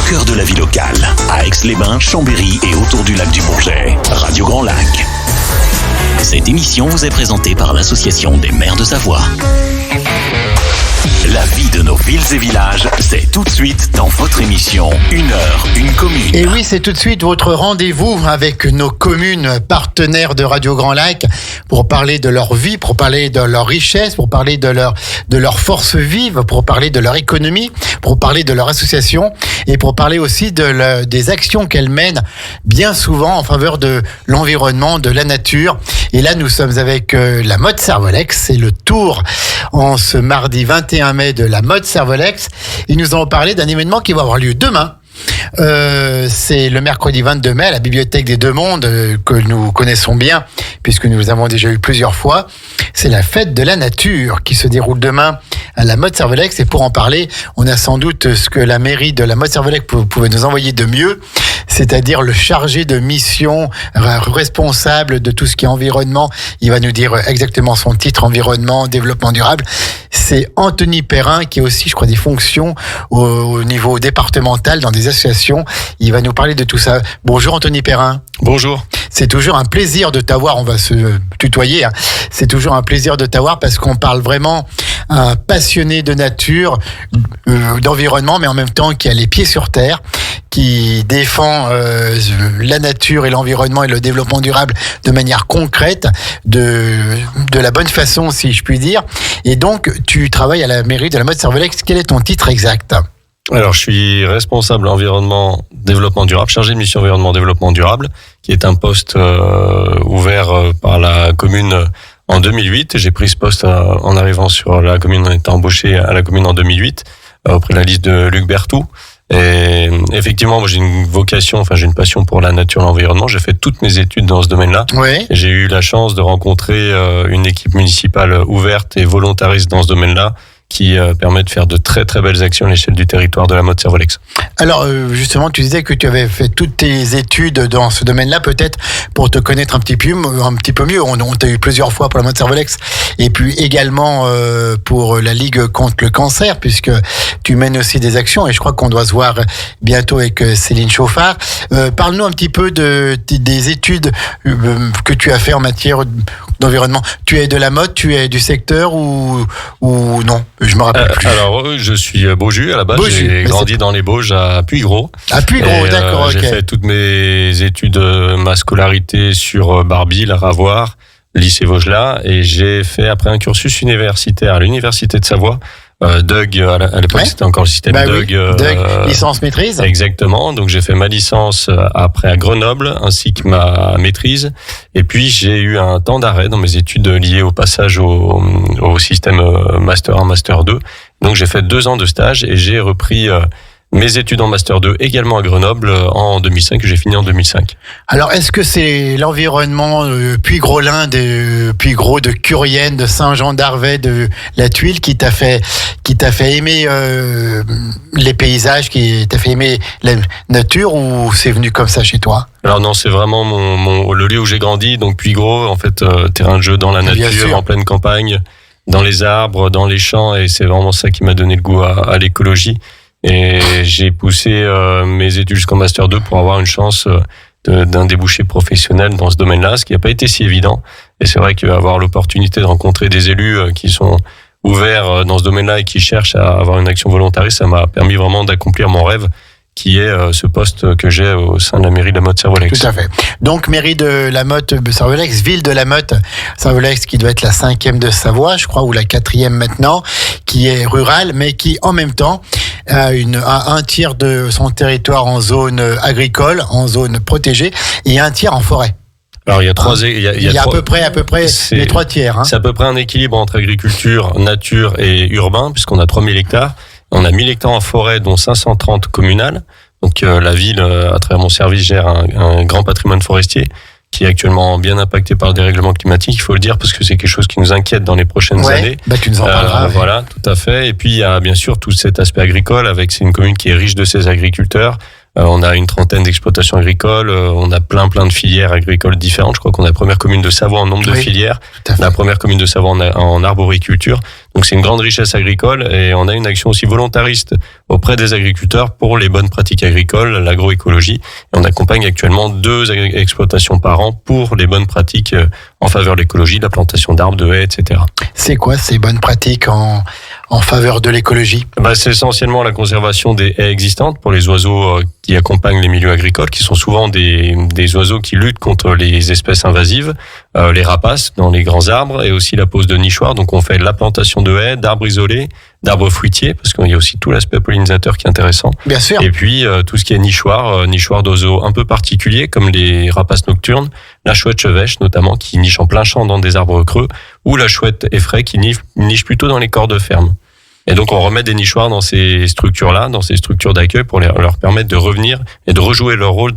cœur de la vie locale, à Aix-les-Bains, Chambéry et autour du lac du Bourget. Radio Grand Lac. Cette émission vous est présentée par l'Association des maires de Savoie. La vie de nos villes et villages, c'est tout de suite dans votre émission 1 heure, une commune. Et oui, c'est tout de suite votre rendez-vous avec nos communes partenaires de Radio Grand Lac pour parler de leur vie, pour parler de leur richesse, pour parler de leur force vive, pour parler de leur économie, pour parler de leur association et pour parler aussi des actions qu'elles mènent bien souvent en faveur de l'environnement, de la nature. Et là, nous sommes avec la Mode Servolex. C'est le tour en ce mardi 21 mai de la Mode Servolex. Et nous allons parler d'un événement qui va avoir lieu demain. C'est le mercredi 22 mai à la Bibliothèque des Deux Mondes que nous connaissons bien puisque nous avons déjà eu plusieurs fois. C'est la fête de la nature qui se déroule demain à la Mode Servolex. Et pour en parler, on a sans doute ce que la mairie de la Mode Servolex pouvait nous envoyer de mieux, c'est-à-dire le chargé de mission responsable de tout ce qui est environnement. Il va nous dire exactement son titre, environnement, développement durable. C'est Anthony Perrin qui a aussi, je crois, des fonctions au niveau départemental dans des associations. Il va nous parler de tout ça. Bonjour Anthony Perrin. Bonjour. C'est toujours un plaisir de t'avoir, on va se tutoyer, hein. C'est toujours un plaisir de t'avoir parce qu'on parle vraiment à un passionné de nature, d'environnement, mais en même temps qui a les pieds sur terre, qui défend la nature et l'environnement et le développement durable de manière concrète, de la bonne façon, si je puis dire. Et donc, tu travailles à la mairie de la Mode Servolex. Quel est ton titre exact ? Alors, je suis responsable environnement, développement durable, chargé de mission environnement, développement durable, qui est un poste ouvert par la commune en 2008. J'ai pris ce poste en arrivant sur la commune, on était embauché à la commune en 2008, auprès de la liste de Luc Berthoud. Et effectivement, moi, j'ai une vocation, j'ai une passion pour la nature et l'environnement. J'ai fait toutes mes études dans ce domaine-là. Oui. Et j'ai eu la chance de rencontrer une équipe municipale ouverte et volontariste dans ce domaine-là, qui permet de faire de très très belles actions à l'échelle du territoire de la Mode Servolex. Alors justement, tu disais que tu avais fait toutes tes études dans ce domaine-là, peut-être pour te connaître un petit peu mieux. On t'a eu plusieurs fois pour la Mode Servolex et puis également pour la Ligue contre le cancer, puisque tu mènes aussi des actions et je crois qu'on doit se voir bientôt avec Céline Chauffard. Parle-nous un petit peu des études que tu as fait en matière d'environnement. Tu es de la mode, tu es du secteur ou non? Je me rappelle plus. Alors, je suis Beaujus à la base. Beaujus. J'ai grandi dans les Bauges à Puygros. À Puygros, d'accord, ok. J'ai fait toutes mes études, ma scolarité sur Barbie, la Ravoire, lycée Vaugelas, et j'ai fait après un cursus universitaire à l'université de Savoie. Doug, à l'époque, c'était encore le système Doug. Oui. Doug, licence maîtrise. Exactement. Donc, j'ai fait ma licence après à Grenoble, ainsi que ma maîtrise. Et puis, j'ai eu un temps d'arrêt dans mes études liées au passage au système Master 1, Master 2. Donc, j'ai fait 2 ans de stage et j'ai repris mes études en Master 2 également à Grenoble en 2005, que j'ai fini en 2005. Alors, est-ce que c'est l'environnement Puygrolin, Puygros, de Curienne, de Saint-Jean d'Arvey, de la Tuile qui t'a fait aimer les paysages, qui t'a fait aimer la nature, ou c'est venu comme ça chez toi ? Alors non, c'est vraiment le lieu où j'ai grandi, donc Puygros, en fait, terrain de jeu dans la nature, en pleine campagne, dans les arbres, dans les champs, et c'est vraiment ça qui m'a donné le goût à l'écologie. Et j'ai poussé mes études jusqu'en Master 2 pour avoir une chance d'un débouché professionnel dans ce domaine-là, ce qui n'a pas été si évident. Et c'est vrai qu'avoir l'opportunité de rencontrer des élus qui sont ouverts dans ce domaine-là et qui cherchent à avoir une action volontariste, ça m'a permis vraiment d'accomplir mon rêve, qui est ce poste que j'ai au sein de la mairie de la Mode Servolex. Tout à fait. Donc, mairie de la Mode Servolex, ville de la Mode Servolex, qui doit être la 5e de Savoie, je crois, ou la 4e maintenant, qui est rurale, mais qui, en même temps, a un tiers de son territoire en zone agricole, en zone protégée, et un tiers en forêt. Alors, il y a à peu près les 3 tiers. C'est à peu près un équilibre entre agriculture, nature et urbain, puisqu'on a 3000 hectares. On a 1000 hectares en forêt, dont 530 communales. Donc la ville, à travers mon service, gère un grand patrimoine forestier qui est actuellement bien impacté par le dérèglement climatique, il faut le dire, parce que c'est quelque chose qui nous inquiète dans les prochaines années. Tu nous en parleras. Voilà, tout à fait. Et puis il y a bien sûr tout cet aspect agricole, c'est une commune qui est riche de ses agriculteurs. On a une 30aine d'exploitations agricoles, on a plein de filières agricoles différentes. Je crois qu'on est la première commune de Savoie en nombre de filières, la première commune de Savoie en arboriculture. Donc c'est une grande richesse agricole et on a une action aussi volontariste auprès des agriculteurs pour les bonnes pratiques agricoles, l'agroécologie. Et on accompagne actuellement 2 exploitations par an pour les bonnes pratiques en faveur de l'écologie, la plantation d'arbres, de haies, etc. C'est quoi ces bonnes pratiques en faveur de l'écologie? C'est essentiellement la conservation des haies existantes pour les oiseaux qui accompagnent les milieux agricoles, qui sont souvent des oiseaux qui luttent contre les espèces invasives, les rapaces dans les grands arbres et aussi la pose de nichoirs. Donc on fait la plantation de haies, d'arbres isolés, d'arbres fruitiers, parce qu'il y a aussi tout l'aspect pollinisateur qui est intéressant. Bien sûr. Et puis tout ce qui est nichoirs d'oiseaux un peu particuliers comme les rapaces nocturnes, la chouette chevêche notamment qui niche en plein champ dans des arbres creux, ou la chouette effraie qui niche plutôt dans les corps de ferme. Et donc on remet des nichoirs dans ces structures-là, dans ces structures d'accueil pour leur permettre de revenir et de rejouer leur rôle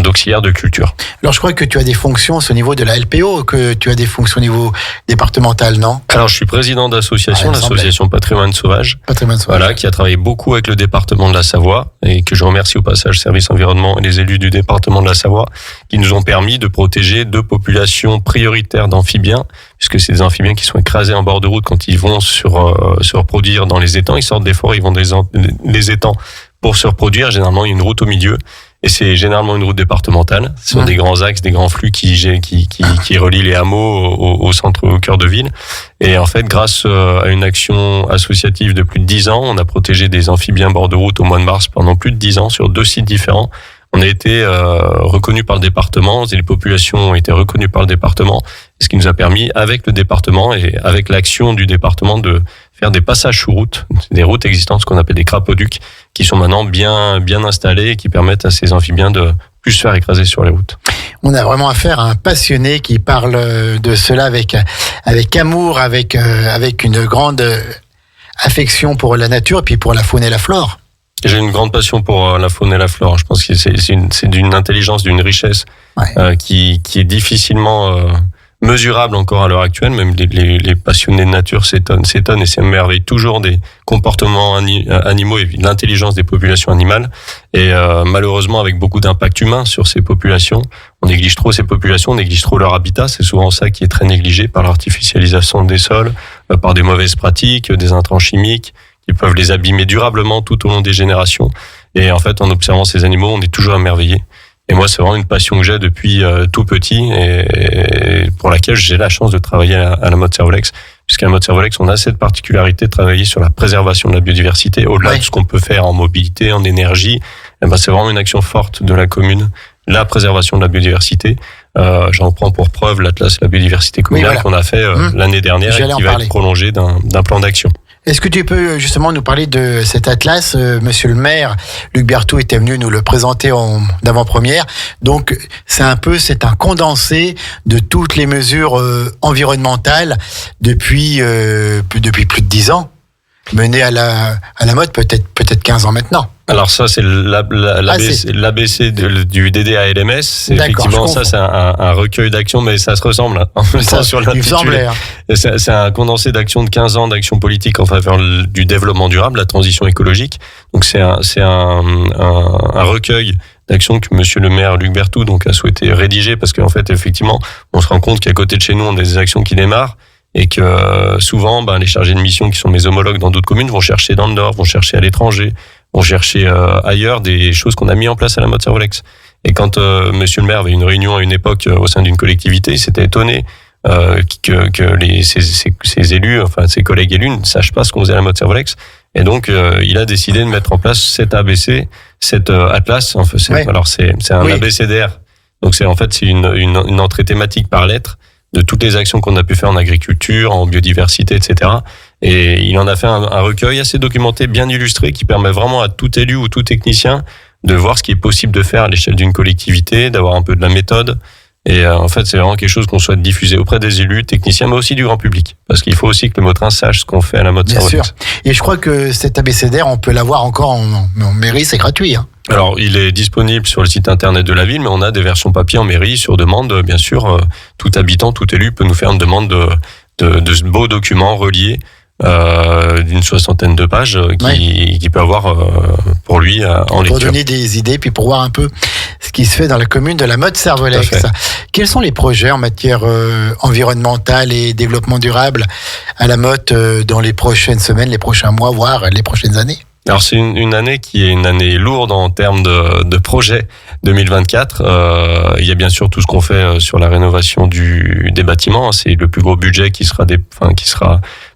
d'auxiliaire de culture. Alors je crois que tu as des fonctions au niveau de la LPO, que tu as des fonctions au niveau départemental, non? Alors je suis président d'association, l'association Patrimoine Sauvage. Voilà, qui a travaillé beaucoup avec le département de la Savoie et que je remercie au passage Service Environnement et les élus du département de la Savoie qui nous ont permis de protéger 2 populations prioritaires d'amphibiens, puisque c'est des amphibiens qui sont écrasés en bord de route quand ils vont se reproduire dans les étangs. Ils sortent des forêts, ils vont dans les étangs pour se reproduire. Généralement, il y a une route au milieu. Et c'est généralement une route départementale. Ce sont des grands axes, des grands flux qui relient les hameaux au cœur de ville. Et en fait, grâce à une action associative de plus de 10 ans, on a protégé des amphibiens bord de route au mois de mars pendant plus de 10 ans sur 2 sites différents. On a été reconnus par le département, et les populations ont été reconnues par le département, ce qui nous a permis, avec le département et avec l'action du département, de faire des passages sous route, des routes existantes, ce qu'on appelle des crapauducs, qui sont maintenant bien installés et qui permettent à ces amphibiens de plus se faire écraser sur les routes. On a vraiment affaire à un passionné qui parle de cela avec amour, avec une grande affection pour la nature et puis pour la faune et la flore. J'ai une grande passion pour la faune et la flore. Je pense que c'est d'une intelligence, d'une richesse qui est difficilement mesurable encore à l'heure actuelle. Même les passionnés de nature s'étonnent et s'émerveillent toujours des comportements animaux et de l'intelligence des populations animales. Et malheureusement, avec beaucoup d'impact humain sur ces populations, on néglige trop ces populations, on néglige trop leur habitat. C'est souvent ça qui est très négligé par l'artificialisation des sols, par des mauvaises pratiques, des intrants chimiques, qui peuvent les abîmer durablement tout au long des générations. Et en fait, en observant ces animaux, on est toujours émerveillé. Et moi, c'est vraiment une passion que j'ai depuis tout petit et pour laquelle j'ai la chance de travailler à la Motte Servolex. Puisqu'à la Motte Servolex, on a cette particularité de travailler sur la préservation de la biodiversité, au-delà de ce qu'on peut faire en mobilité, en énergie. C'est vraiment une action forte de la commune, la préservation de la biodiversité. J'en prends pour preuve l'Atlas de la biodiversité communale qu'on a fait l'année dernière et qui va être prolongé d'un plan d'action. Est-ce que tu peux justement nous parler de cet atlas? Monsieur le maire, Luc Berthoud, était venu nous le présenter d'avant-première. Donc, c'est un condensé de toutes les mesures environnementales depuis plus de 10 ans, menées à la mode, peut-être 15 ans maintenant. Alors ça, c'est l'ABC du DDA-LMS. Effectivement, ça, c'est un recueil d'actions, mais ça se ressemble en même temps sur l'intitulé. C'est un condensé d'actions de 15 ans d'action politique en faveur du développement durable, la transition écologique. Donc c'est un recueil d'actions que monsieur le maire Luc Berthoud a souhaité rédiger parce qu'en fait, effectivement, on se rend compte qu'à côté de chez nous, on a des actions qui démarrent. Et que souvent, les chargés de mission qui sont mes homologues dans d'autres communes vont chercher dans le Nord, vont chercher à l'étranger, vont chercher ailleurs des choses qu'on a mis en place à la Motte Servolex. Et quand monsieur le maire avait une réunion à une époque au sein d'une collectivité, il s'était étonné que ses élus, enfin ses collègues élus, ne sachent pas ce qu'on faisait à la Motte Servolex. Et donc, il a décidé de mettre en place cet ABC, cet atlas. Enfin, alors c'est un abécédaire. Donc c'est une entrée thématique par lettre de toutes les actions qu'on a pu faire en agriculture, en biodiversité, etc. Et il en a fait un recueil assez documenté, bien illustré, qui permet vraiment à tout élu ou tout technicien de voir ce qui est possible de faire à l'échelle d'une collectivité, d'avoir un peu de la méthode. Et en fait, c'est vraiment quelque chose qu'on souhaite diffuser auprès des élus, techniciens, mais aussi du grand public. Parce qu'il faut aussi que les Mottrins sachent ce qu'on fait à la Motte Servolex. Bien sûr. Et je crois que cet abécédaire, on peut l'avoir encore en mairie, c'est gratuit. Alors, il est disponible sur le site internet de la ville, mais on a des versions papier en mairie sur demande. Bien sûr, tout habitant, tout élu peut nous faire une demande de ce beau document relié d'une 60aine de pages qui peut avoir pour lui en lecture. Pour donner des idées, puis pour voir un peu ce qui se fait dans la commune de la Motte-Servolex. Quels sont les projets en matière environnementale et développement durable à la Motte dans les prochaines semaines, les prochains mois, voire les prochaines années? Alors c'est une année qui est une année lourde en termes de projets 2024. Il y a bien sûr tout ce qu'on fait sur la rénovation des bâtiments. C'est le plus gros budget qui sera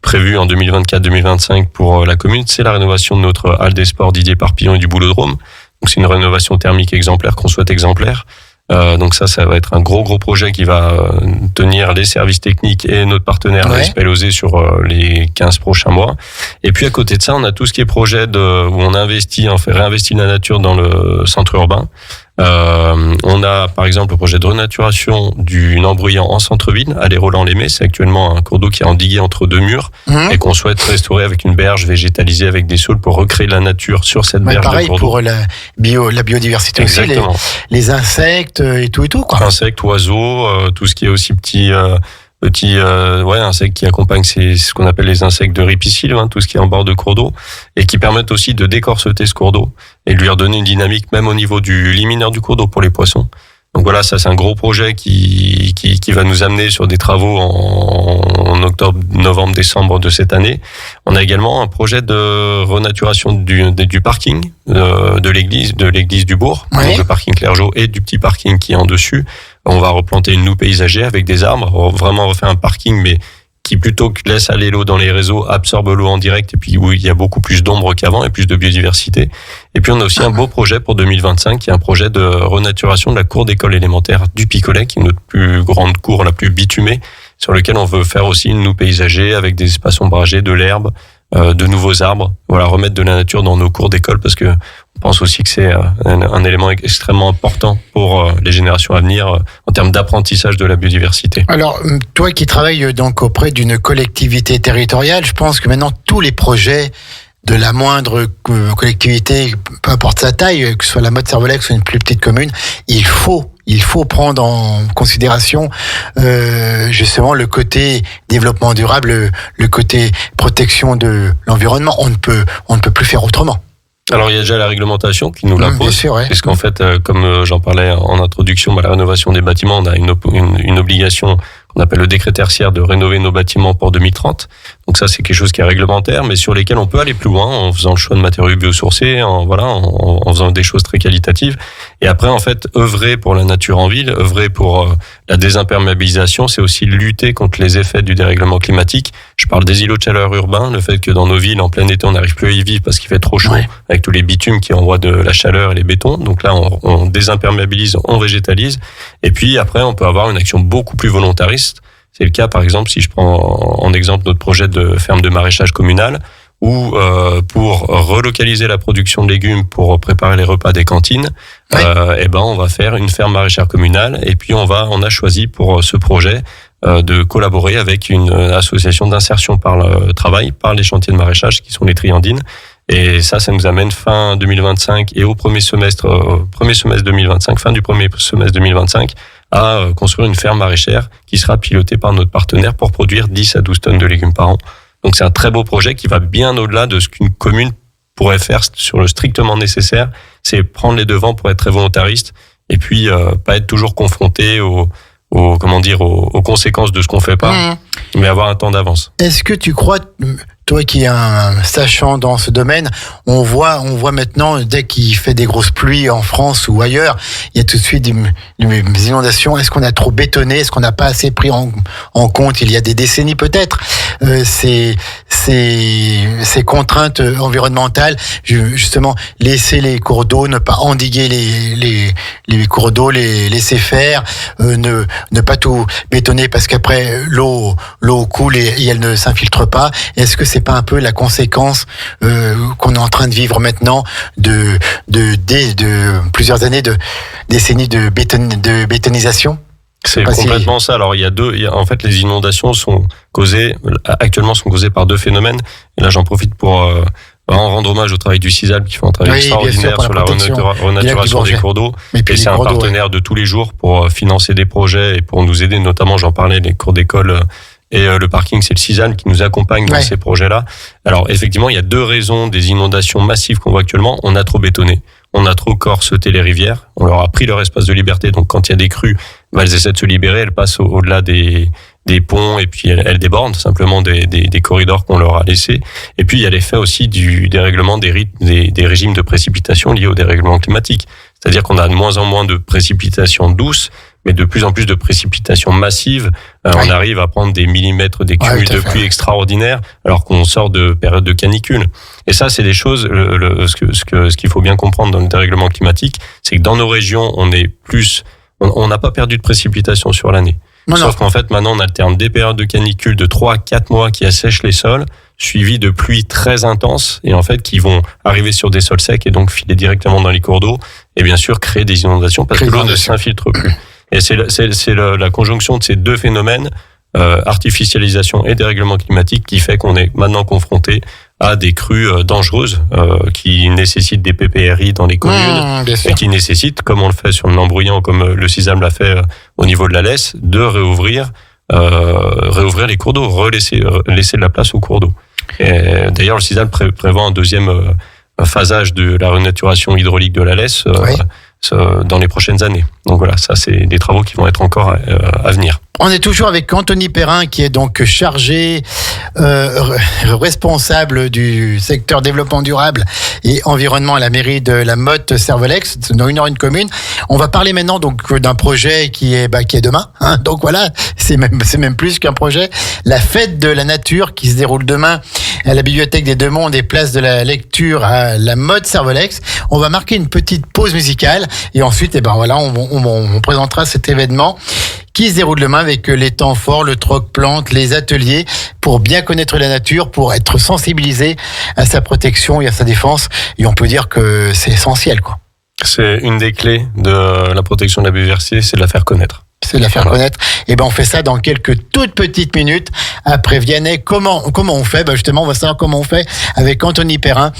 prévu en 2024-2025 pour la commune. C'est la rénovation de notre halle des sports Didier Parpillon et du Boulodrome. Donc c'est une rénovation thermique exemplaire qu'on souhaite exemplaire. Donc ça va être un gros projet qui va tenir les services techniques et notre partenaire SPLOSE sur les 15 prochains mois. Et puis à côté de ça, on a tout ce qui est projet où on réinvestit la nature dans le centre urbain. On a par exemple le projet de renaturation du Nambruyant en centre-ville, allée Roland-Lémé. C'est actuellement un cours d'eau qui est endigué entre deux murs et qu'on souhaite restaurer avec une berge végétalisée avec des saules pour recréer de la nature sur cette berge. Pareil de cours d'eau. Pour la biodiversité. Exactement. Aussi, les insectes et tout quoi. Insectes, oiseaux, tout ce qui est aussi petits insectes qui accompagnent ce qu'on appelle les insectes de ripisylve, tout ce qui est en bord de cours d'eau, et qui permettent aussi de décorseter ce cours d'eau et de lui redonner une dynamique même au niveau du liminaire du cours d'eau pour les poissons. Donc voilà, ça c'est un gros projet qui va nous amener sur des travaux en octobre, novembre, décembre de cette année. On a également un projet de renaturation du parking de l'église du bourg, donc le parking Clergeau et du petit parking qui est en dessus. On va replanter une noue paysagère avec des arbres, vraiment refaire un parking mais qui plutôt que laisse aller l'eau dans les réseaux, absorbe l'eau en direct et puis où il y a beaucoup plus d'ombre qu'avant et plus de biodiversité. Et puis on a aussi un beau projet pour 2025 qui est un projet de renaturation de la cour d'école élémentaire du Picolet, qui est notre plus grande cour, la plus bitumée, sur lequel on veut faire aussi une noue paysager avec des espaces ombragés, de l'herbe, de nouveaux arbres. Voilà, remettre de la nature dans nos cours d'école parce que on pense aussi que c'est un élément extrêmement important pour les générations à venir en termes d'apprentissage de la biodiversité. Alors, toi qui travailles donc auprès d'une collectivité territoriale, je pense que maintenant tous les projets de la moindre collectivité, peu importe sa taille, que ce soit la Motte-Servolex ou une plus petite commune, il faut prendre en considération justement le côté développement durable, le côté protection de l'environnement. On ne peut plus faire autrement. Alors il y a déjà la réglementation qui nous l'impose, puisqu'en fait, comme j'en parlais en introduction, la rénovation des bâtiments, on a une obligation qu'on appelle le décret tertiaire de rénover nos bâtiments pour 2030. Donc ça, c'est quelque chose qui est réglementaire, mais sur lesquels on peut aller plus loin en faisant le choix de matériaux biosourcés, en faisant des choses très qualitatives. Et après, en fait, œuvrer pour la nature en ville, œuvrer pour la désimperméabilisation, c'est aussi lutter contre les effets du dérèglement climatique. Je parle des îlots de chaleur urbains, le fait que dans nos villes, en plein été, on n'arrive plus à y vivre parce qu'il fait trop chaud, avec tous les bitumes qui envoient de la chaleur et les bétons. Donc là, on désimperméabilise, on végétalise. Et puis après, on peut avoir une action beaucoup plus volontariste. C'est le cas, par exemple, si je prends en exemple notre projet de ferme de maraîchage communal, où pour relocaliser la production de légumes pour préparer les repas des cantines, on va faire une ferme maraîchère communale. Et puis on a choisi pour ce projet de collaborer avec une association d'insertion par le travail, par les chantiers de maraîchage qui sont les Triandines. Et ça nous amène fin 2025 et au premier semestre 2025, fin du premier semestre 2025, à construire une ferme maraîchère qui sera pilotée par notre partenaire pour produire 10 à 12 tonnes de légumes par an. Donc c'est un très beau projet qui va bien au-delà de ce qu'une commune pourrait faire sur le strictement nécessaire. C'est prendre les devants pour être très volontariste et puis pas être toujours confronté aux conséquences de ce qu'on fait pas, mais avoir un temps d'avance. Est-ce que tu crois, toi qui es un sachant dans ce domaine, on voit maintenant, dès qu'il fait des grosses pluies en France ou ailleurs, il y a tout de suite des inondations. Est-ce qu'on a trop bétonné? Est-ce qu'on n'a pas assez pris en compte, il y a des décennies peut-être, ces contraintes environnementales, justement, laisser les cours d'eau, ne pas endiguer les cours d'eau, les laisser faire, ne pas tout bétonner parce qu'après l'eau coule et elle ne s'infiltre pas. Est-ce que c'est pas un peu la conséquence qu'on est en train de vivre maintenant de plusieurs années, de décennies de bétonisation? C'est complètement ça. Alors en fait, les inondations sont causées par deux phénomènes. Et là, j'en profite pour rendre hommage au travail du CISAL qui fait un travail extraordinaire sur la renaturation des cours d'eau. Et c'est un partenaire de tous les jours pour financer des projets et pour nous aider, notamment, j'en parlais, les cours d'école Et le parking, c'est le CISAM qui nous accompagne dans ces projets-là. Alors effectivement, il y a 2 raisons des inondations massives qu'on voit actuellement. On a trop bétonné, on a trop corseté les rivières, on leur a pris leur espace de liberté. Donc quand il y a des crues, elles essaient de se libérer, elles passent au-delà des ponts et puis elles débordent simplement des corridors qu'on leur a laissés. Et puis il y a l'effet aussi du dérèglement des régimes de précipitation liés au dérèglement climatique. C'est-à-dire qu'on a de moins en moins de précipitations douces, mais de plus en plus de précipitations massives. On arrive à prendre des millimètres, des cumuls de pluie extraordinaires, alors qu'on sort de période de canicule. Et ça, c'est des choses, ce qu'il faut bien comprendre dans le dérèglement climatique, c'est que dans nos régions, on n'a pas perdu de précipitations sur l'année. Sauf qu'en fait, maintenant, on alterne des périodes de canicule de 3 à 4 mois qui assèchent les sols, suivies de pluies très intenses, et en fait, qui vont arriver sur des sols secs et donc filer directement dans les cours d'eau, et bien sûr, créer des inondations parce que l'eau ne s'infiltre plus. Et c'est la conjonction de ces 2 phénomènes, artificialisation et dérèglement climatique, qui fait qu'on est maintenant confronté à des crues dangereuses qui nécessitent des PPRI dans les communes et qui nécessitent, comme on le fait sur le Nambrouillan, comme le CISAM l'a fait au niveau de la Lesse, de réouvrir les cours d'eau, laisser de la place aux cours d'eau. Et d'ailleurs, le CISAM prévoit un deuxième phasage de la renaturation hydraulique de la Lesse dans les prochaines années. Donc voilà, ça c'est des travaux qui vont être encore à venir. On est toujours avec Anthony Perrin qui est donc chargé, responsable du secteur développement durable et environnement à la mairie de la Motte-Servolex, dans une commune. On va parler maintenant donc d'un projet qui est demain. Hein. Donc voilà, c'est même plus qu'un projet. La fête de la nature qui se déroule demain à la bibliothèque des Deux Mondes et place de la lecture à la Motte-Servolex. On va marquer une petite pause musicale et ensuite, on présentera cet événement qui se déroule demain avec les temps forts, le troc-plante, les ateliers, pour bien connaître la nature, pour être sensibilisé à sa protection et à sa défense. Et on peut dire que c'est essentiel, quoi. C'est une des clés de la protection de la biodiversité, c'est de la faire connaître. C'est de la faire connaître. Et on fait ça dans quelques toutes petites minutes après Vianney. Comment on fait? Justement, on va savoir comment on fait avec Anthony Perrin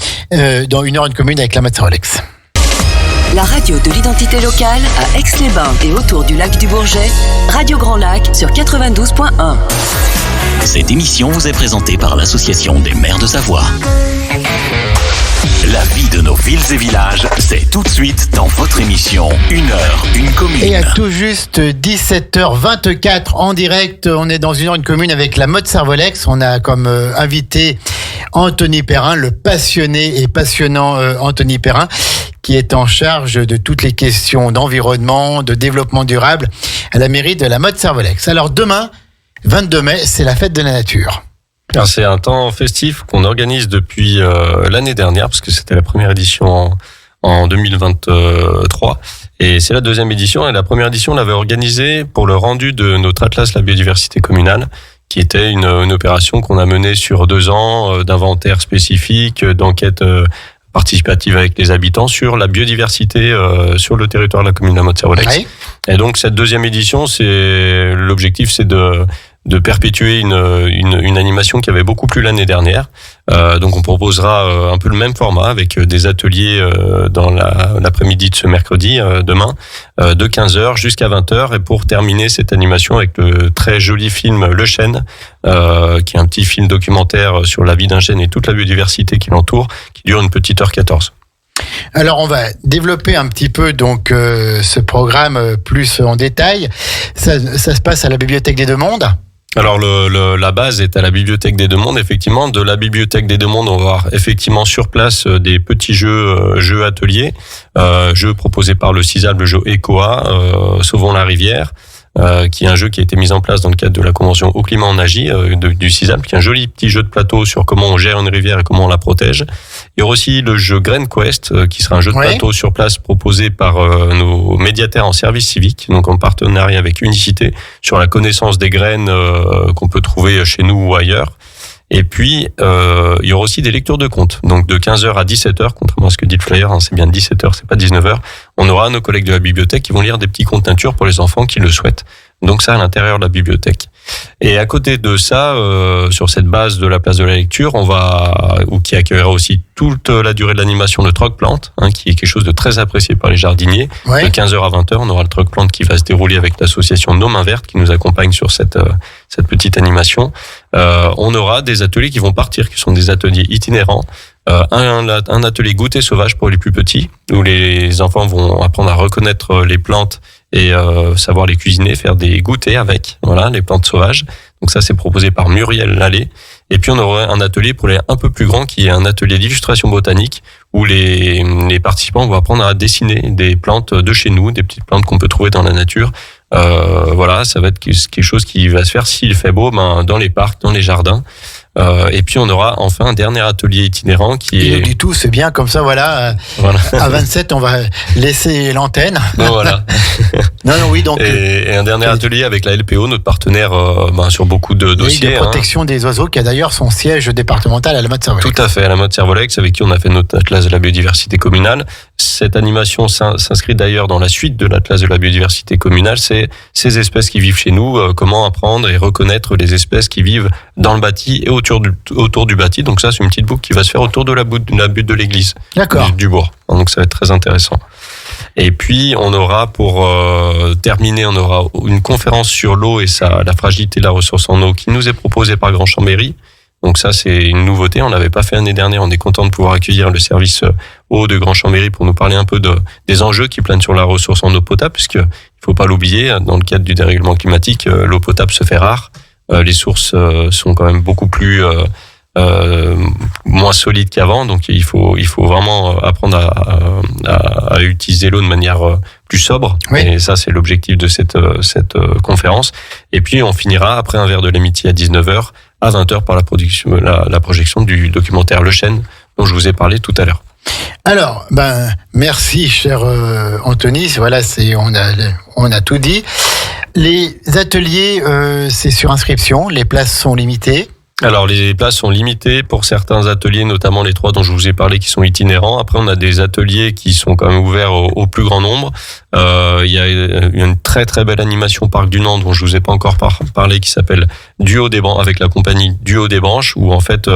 dans Une heure une commune avec la Motte-Servolex. La radio de l'identité locale à Aix-les-Bains et autour du lac du Bourget, Radio Grand Lac sur 92.1. Cette émission vous est présentée par l'Association des maires de Savoie. La vie de nos villes et villages, c'est tout de suite dans votre émission Une heure, une commune. Et à tout juste 17h24 en direct, on est dans Une heure, une commune avec la Motte-Servolex. On a comme invité Anthony Perrin, le passionné et passionnant Anthony Perrin, qui est en charge de toutes les questions d'environnement, de développement durable à la mairie de la Motte-Servolex. Alors demain, 22 mai, c'est la fête de la nature. Alors c'est un temps festif qu'on organise depuis l'année dernière, parce que c'était la première édition en 2023. Et c'est la deuxième édition. Et la première édition, on l'avait organisée pour le rendu de notre Atlas La biodiversité communale, qui était une opération qu'on a menée sur 2 ans, d'inventaire spécifique, d'enquête participative avec les habitants sur la biodiversité sur le territoire de la commune de la Motte-Servolex. Oui. Et donc cette deuxième édition, l'objectif c'est de perpétuer une animation qui avait beaucoup plu l'année dernière. Donc on proposera un peu le même format avec des ateliers dans l'après-midi de ce mercredi, demain, de 15h jusqu'à 20h, et pour terminer cette animation avec le très joli film Le Chêne, qui est un petit film documentaire sur la vie d'un chêne et toute la biodiversité qui l'entoure, qui dure une petite heure 14. Alors on va développer un petit peu donc ce programme plus en détail. Ça se passe à la bibliothèque des Deux Mondes. Alors la base est à la bibliothèque des Deux Mondes, effectivement. De la bibliothèque des Deux Mondes, on va avoir effectivement sur place des petits jeux ateliers, jeux proposés par le CISAM, le jeu ECOA, Sauvons la rivière, qui est un jeu qui a été mis en place dans le cadre de la convention Au climat on agit du CISAM, qui est un joli petit jeu de plateau sur comment on gère une rivière et comment on la protège. Il y aura aussi le jeu Grain Quest, qui sera un jeu de plateau sur place proposé par nos médiataires en service civique, donc en partenariat avec Unicité, sur la connaissance des graines qu'on peut trouver chez nous ou ailleurs. Et puis, il y aura aussi des lectures de contes. Donc, de 15h à 17h, contrairement à ce que dit le flyer, c'est bien 17h, c'est pas 19h. On aura nos collègues de la bibliothèque qui vont lire des petits contes nature pour les enfants qui le souhaitent. Donc ça, à l'intérieur de la bibliothèque. Et à côté de ça, sur cette base de la place de la lecture, qui accueillera aussi toute la durée de l'animation de Troc Plante, qui est quelque chose de très apprécié par les jardiniers. Ouais. De 15h à 20h, on aura le Troc Plante qui va se dérouler avec l'association Nos Mains Vertes qui nous accompagne sur cette petite animation. On aura des ateliers qui vont partir, qui sont des ateliers itinérants. Un atelier goûter sauvage pour les plus petits, où les enfants vont apprendre à reconnaître les plantes et savoir les cuisiner, faire des goûters avec, voilà, les plantes sauvages. Donc ça, c'est proposé par Muriel Lallet. Et puis on aura un atelier pour les un peu plus grands, qui est un atelier d'illustration botanique, où les participants vont apprendre à dessiner des plantes de chez nous, des petites plantes qu'on peut trouver dans la nature. Voilà, ça va être quelque chose qui va se faire s'il fait beau, dans les parcs, dans les jardins. Et puis on aura enfin un dernier atelier itinérant qui est... Du tout, c'est bien comme ça, voilà. À 27, on va laisser l'antenne. Bon, voilà. Oui, donc. Et un dernier atelier avec la LPO, notre partenaire sur beaucoup de dossiers. De protection des oiseaux, qui a d'ailleurs son siège départemental à la Motte-Servolex. Tout à fait, à la Motte-Servolex, avec qui on a fait notre atlas de la biodiversité communale. Cette animation s'inscrit d'ailleurs dans la suite de l'atlas de la biodiversité communale. C'est ces espèces qui vivent chez nous, comment apprendre et reconnaître les espèces qui vivent dans le bâti et autour du bâti. Donc ça, c'est une petite boucle qui va se faire autour de la butte de l'église. D'accord. Du bourg. Donc ça va être très intéressant. Et puis, on aura, pour terminer, on aura une conférence sur l'eau et la fragilité de la ressource en eau qui nous est proposée par Grand Chambéry. Donc ça, c'est une nouveauté. On l'avait pas fait l'année dernière. On est content de pouvoir accueillir le service eau de Grand Chambéry pour nous parler un peu des enjeux qui planent sur la ressource en eau potable, puisque il faut pas l'oublier, dans le cadre du dérèglement climatique, l'eau potable se fait rare. Les sources sont quand même beaucoup plus moins solides qu'avant, donc il faut vraiment apprendre à utiliser l'eau de manière plus sobre. Oui. Et ça, c'est l'objectif de cette conférence. Et puis on finira après un verre de l'amitié à 19h, à 20h par la projection du documentaire Le Chêne dont je vous ai parlé tout à l'heure. Alors, merci, cher Anthony. Voilà, on a tout dit. Les ateliers, c'est sur inscription. Les places sont limitées. Alors, les places sont limitées pour certains ateliers, notamment les 3 dont je vous ai parlé, qui sont itinérants. Après, on a des ateliers qui sont quand même ouverts au plus grand nombre. Il y a une très très belle animation Parc du Nant dont je vous ai pas encore parlé, qui s'appelle Duo des Branches, avec la compagnie Duo des Branches, où en fait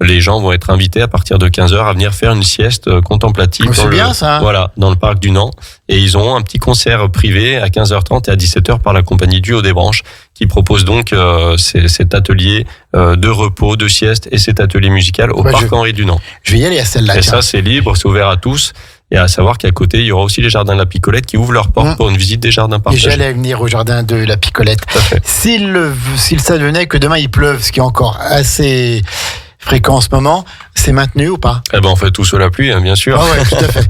les gens vont être invités à partir de 15h à venir faire une sieste contemplative. C'est bien ça. Voilà, dans le parc du Nant. Et ils ont un petit concert privé à 15h30 et à 17h par la compagnie Duo des Branches, qui propose donc cet atelier de repos, de sieste et cet atelier musical au parc Henri Dunant. Je vais y aller à celle-là. Et ça, c'est libre, c'est ouvert à tous. Et à savoir qu'à côté, il y aura aussi les jardins de la Picolette qui ouvrent leurs portes pour une visite des jardins partagés. Et j'allais venir au jardin de la Picolette. S'il s'advenait que demain il pleuve, ce qui est encore assez fréquent en ce moment, c'est maintenu ou pas? On fait tout sous la pluie, bien sûr. Ah ouais, tout à fait.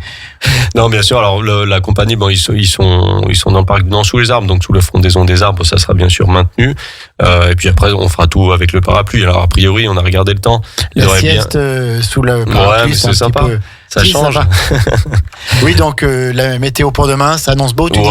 Non, bien sûr. Alors la compagnie, ils sont dans le parc du Nant sous les arbres, donc sous la frondaison des arbres, ça sera bien sûr maintenu. Et puis après, on fera tout avec le parapluie. Alors a priori, on a regardé le temps. La sieste sous le parapluie, c'est sympa. Ça change. Oui, donc la météo pour demain, ça annonce beau, tu dis?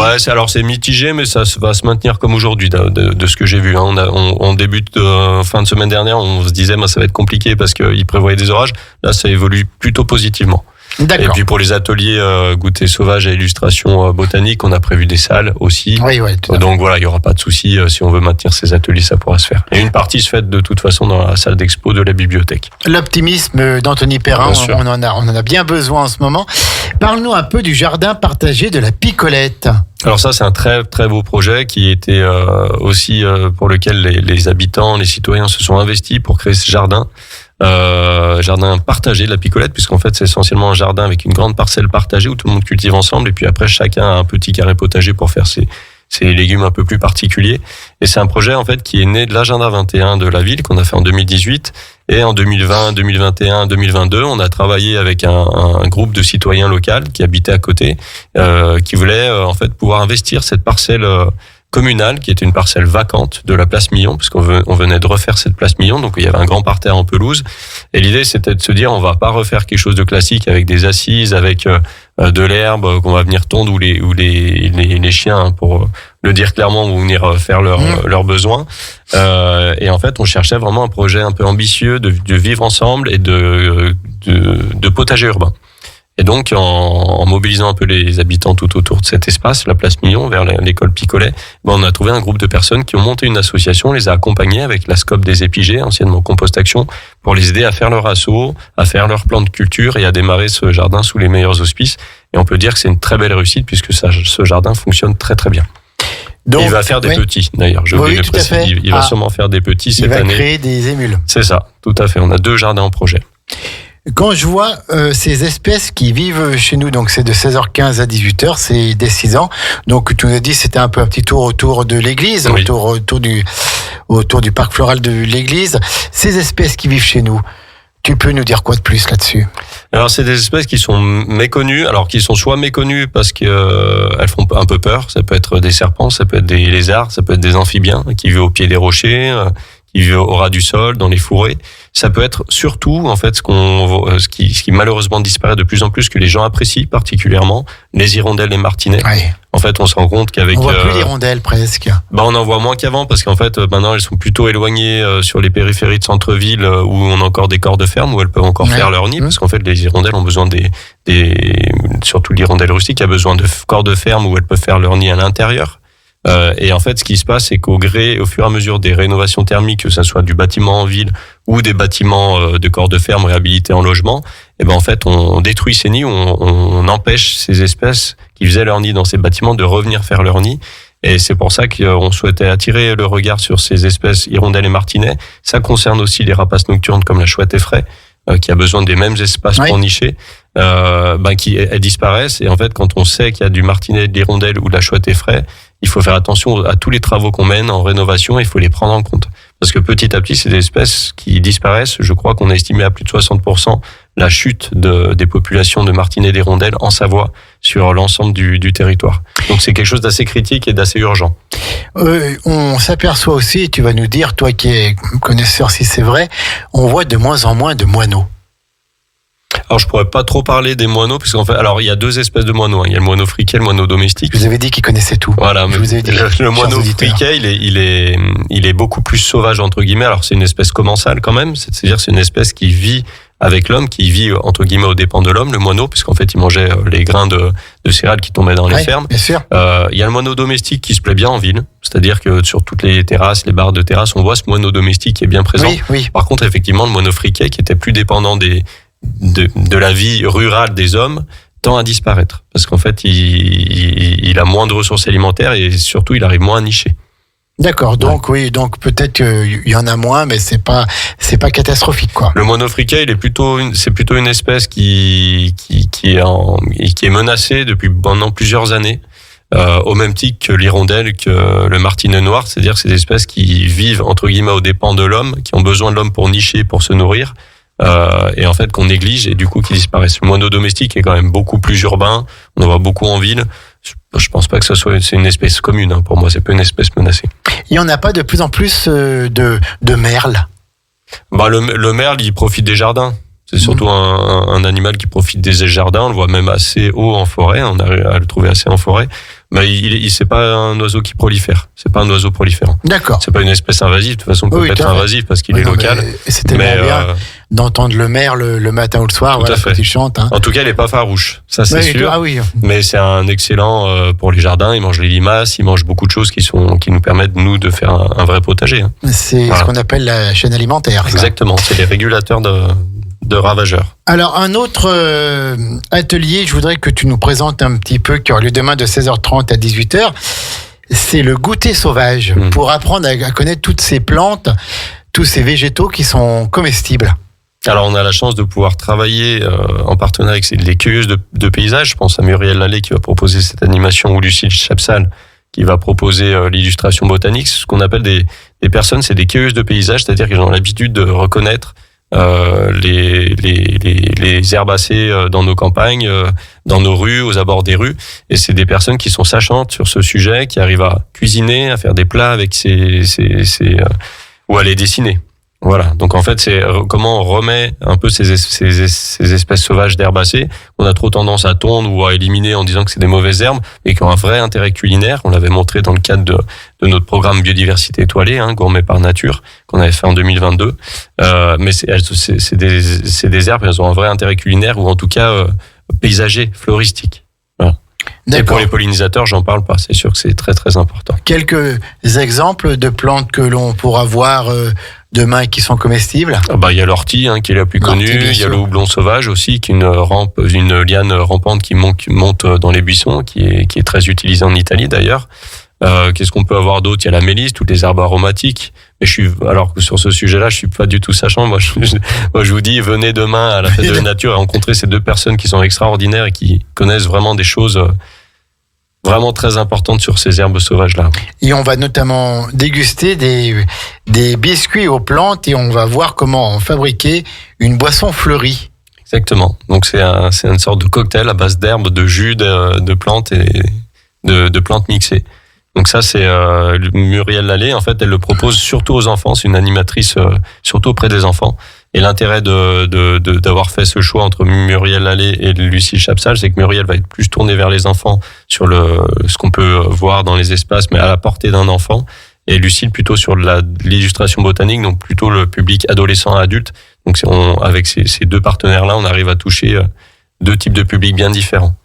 C'est mitigé, mais ça va se maintenir comme aujourd'hui, de ce que j'ai vu. On débute fin de semaine dernière, on se disait ça va être compliqué parce qu'ils prévoyaient des orages. Là, ça évolue plutôt positivement. D'accord. Et puis pour les ateliers goûter sauvage et illustration botanique, on a prévu des salles aussi. Oui, donc voilà, il y aura pas de souci. Si on veut maintenir ces ateliers, ça pourra se faire. Et une partie se fait de toute façon dans la salle d'expo de la bibliothèque. L'optimisme d'Anthony Perrin, on en a bien besoin en ce moment. Parle-nous un peu du jardin partagé de la Picolette. Alors ça, c'est un très très beau projet qui était aussi pour lequel les habitants, les citoyens se sont investis pour créer ce jardin. Jardin partagé de la Picolette, puisqu'en fait c'est essentiellement un jardin avec une grande parcelle partagée où tout le monde cultive ensemble, et puis après chacun a un petit carré potager pour faire ses légumes un peu plus particuliers. Et c'est un projet en fait qui est né de l'agenda 21 de la ville qu'on a fait en 2018, et en 2020, 2021, 2022, on a travaillé avec un groupe de citoyens locaux qui habitaient à côté, qui voulaient en fait pouvoir investir cette parcelle communale, qui était une parcelle vacante de la place Millon, parce qu'on venait de refaire cette place Millon, donc il y avait un grand parterre en pelouse. Et l'idée, c'était de se dire, on va pas refaire quelque chose de classique avec des assises, avec de l'herbe qu'on va venir tondre, où les chiens, pour le dire clairement, vont venir faire leurs besoins. Et en fait, on cherchait vraiment un projet un peu ambitieux de vivre ensemble et de potager urbain. Et donc, en mobilisant un peu les habitants tout autour de cet espace, la place Millon, vers l'école Picolet, on a trouvé un groupe de personnes qui ont monté une association, on les a accompagnés avec la SCOP des Épigées, anciennement Compost Action, pour les aider à faire leur assaut, à faire leur plan de culture et à démarrer ce jardin sous les meilleurs auspices. Et on peut dire que c'est une très belle réussite puisque ce jardin fonctionne très très bien. Donc, il va faire des petits, d'ailleurs. J'ai oublié de le préciser. Il va sûrement faire des petits cette année. Il va créer des émules. C'est ça, tout à fait. On a 2 jardins en projet. Quand je vois ces espèces qui vivent chez nous, donc c'est de 16h15 à 18h, c'est dès 6 ans. Donc tu nous as dit c'était un peu un petit tour autour de l'église, oui. autour du parc floral de l'église. Ces espèces qui vivent chez nous, tu peux nous dire quoi de plus là-dessus ? Alors c'est des espèces qui sont méconnues, alors qui sont soit méconnues parce que elles font un peu peur. Ça peut être des serpents, ça peut être des lézards, ça peut être des amphibiens qui vivent au pied des rochers, qui vivent au ras du sol, dans les fourrés. Ça peut être surtout, en fait, ce qui malheureusement disparaît de plus en plus, que les gens apprécient particulièrement, les hirondelles et martinets. Oui. En fait, on se rend compte qu'avec... On voit plus l'hirondelle, presque. On en voit moins qu'avant, parce qu'en fait, maintenant, elles sont plutôt éloignées sur les périphéries de centre-ville, où on a encore des corps de ferme, où elles peuvent encore faire leur nid, parce qu'en fait, les hirondelles ont besoin surtout l'hirondelle rustique a besoin de corps de ferme où elles peuvent faire leur nid à l'intérieur. Et en fait, ce qui se passe, c'est au fur et à mesure des rénovations thermiques, que ça soit du bâtiment en ville ou des bâtiments de corps de ferme réhabilités en logement, et en fait, on détruit ces nids, on empêche ces espèces qui faisaient leur nid dans ces bâtiments de revenir faire leur nid. Et c'est pour ça qu'on souhaitait attirer le regard sur ces espèces hirondelles et martinets. Ça concerne aussi les rapaces nocturnes comme la chouette effraie, qui a besoin des mêmes espaces pour nicher, qui elles disparaissent. Et en fait, quand on sait qu'il y a du martinet, de l'hirondelle ou de la chouette effraie, il faut faire attention à tous les travaux qu'on mène en rénovation, il faut les prendre en compte. Parce que petit à petit, c'est des espèces qui disparaissent. Je crois qu'on a estimé à plus de 60% la chute des populations de martinets et d'hirondelles en Savoie sur l'ensemble du territoire. Donc c'est quelque chose d'assez critique et d'assez urgent. On s'aperçoit aussi, tu vas nous dire, toi qui es connaisseur si c'est vrai, on voit de moins en moins de moineaux. Alors je pourrais pas trop parler des moineaux parce qu'en fait, alors il y a 2 espèces de moineaux. Il y a le moineau friquet, le moineau domestique. Je vous avais dit qu'il connaissait tout. Voilà, mais le moineau friquet, il est beaucoup plus sauvage entre guillemets. Alors c'est une espèce commensale quand même, c'est-à-dire c'est une espèce qui vit avec l'homme, qui vit entre guillemets aux dépens de l'homme, le moineau, puisqu'en fait il mangeait les grains de céréales qui tombaient dans les fermes. Bien sûr. Il y a le moineau domestique qui se plaît bien en ville, c'est-à-dire que sur toutes les terrasses, les barres de terrasse, on voit ce moineau domestique qui est bien présent. Oui. Par contre, effectivement, le moineau friquet qui était plus dépendant de la vie rurale des hommes tend à disparaître parce qu'en fait il a moins de ressources alimentaires et surtout il arrive moins à nicher. D'accord, donc donc peut-être qu'il y en a moins, mais c'est pas catastrophique quoi. Le moineau friquet, c'est plutôt une espèce qui est menacée depuis pendant plusieurs années. Au même titre que l'hirondelle, que le martinet noir, c'est-à-dire ces espèces qui vivent entre guillemets aux dépens de l'homme, qui ont besoin de l'homme pour nicher, pour se nourrir. Et en fait qu'on néglige et du coup qui disparaissent. Le moineau domestique est quand même beaucoup plus urbain, on en voit beaucoup en ville. Je pense pas que c'est une espèce commune, hein. Pour moi c'est pas une espèce menacée. Il y en a pas de plus en plus de merles. Le merle il profite des jardins. C'est surtout un animal qui profite des jardins. On le voit même assez haut en forêt. On arrive à le trouver assez en forêt. Mais c'est pas un oiseau qui prolifère. C'est pas un oiseau proliférant. D'accord. C'est pas une espèce invasive. De toute façon, il peut être invasif parce qu'il est local. C'est tellement bien d'entendre le merle le matin ou le soir, quand il chante. Hein. En tout cas, il est pas farouche. Ça, c'est sûr. Ah oui. Mais c'est un excellent pour les jardins. Il mange les limaces, il mange beaucoup de choses qui nous permettent, nous, de faire un vrai potager. Hein. C'est ce qu'on appelle la chaîne alimentaire. Exactement. C'est les régulateurs de ravageurs. Alors, un autre atelier, je voudrais que tu nous présentes un petit peu, qui aura lieu demain de 16h30 à 18h. C'est le goûter sauvage, pour apprendre à connaître toutes ces plantes, tous ces végétaux qui sont comestibles. Alors, on a la chance de pouvoir travailler en partenariat avec les cueilleuses de paysages. Je pense à Muriel Lallet qui va proposer cette animation, ou Lucille Chapsal qui va proposer l'illustration botanique. Ce qu'on appelle des personnes, c'est des cueilleuses de paysages, c'est-à-dire qu'ils ont l'habitude de reconnaître les herbacées dans nos campagnes, dans nos rues, aux abords des rues. Et c'est des personnes qui sont sachantes sur ce sujet, qui arrivent à cuisiner, à faire des plats avec ou à les dessiner. Voilà. Donc en fait, c'est comment on remet un peu ces espèces sauvages d'herbacées qu'on a trop tendance à tondre ou à éliminer en disant que c'est des mauvaises herbes, et qui ont un vrai intérêt culinaire. On l'avait montré dans le cadre de notre programme Biodiversité étoilée, Gourmet par nature, qu'on avait fait en 2022. Mais c'est des herbes, elles ont un vrai intérêt culinaire, ou en tout cas paysager, floristique. Voilà. Et pour les pollinisateurs, j'en parle pas. C'est sûr que c'est très très important. Quelques exemples de plantes que l'on pourra voir demain et qui sont comestibles. Il y a l'ortie qui est la plus connue. Il y a le houblon sauvage aussi, qui est une liane rampante qui monte dans les buissons, qui est très utilisée en Italie d'ailleurs. Qu'est-ce qu'on peut avoir d'autre? Il y a la mélisse, toutes les herbes aromatiques. Mais alors que sur ce sujet-là, je suis pas du tout sachant. Moi, je vous dis, venez demain à la fête de la nature et rencontrer ces deux personnes qui sont extraordinaires et qui connaissent vraiment des choses vraiment très importantes sur ces herbes sauvages-là. Et on va notamment déguster des biscuits aux plantes et on va voir comment fabriquer une boisson fleurie. Exactement. Donc c'est une sorte de cocktail à base d'herbes, de jus de plantes et de plantes mixées. Donc ça, c'est Muriel Lallet. En fait, elle le propose surtout aux enfants. C'est une animatrice surtout auprès des enfants. Et l'intérêt d'avoir fait ce choix entre Muriel Lallet et Lucie Chapsal, c'est que Muriel va être plus tournée vers les enfants sur ce qu'on peut voir dans les espaces, mais à la portée d'un enfant. Et Lucille plutôt sur l'illustration botanique, donc plutôt le public adolescent et adulte. Donc avec ces deux partenaires-là, on arrive à toucher deux types de publics bien différents.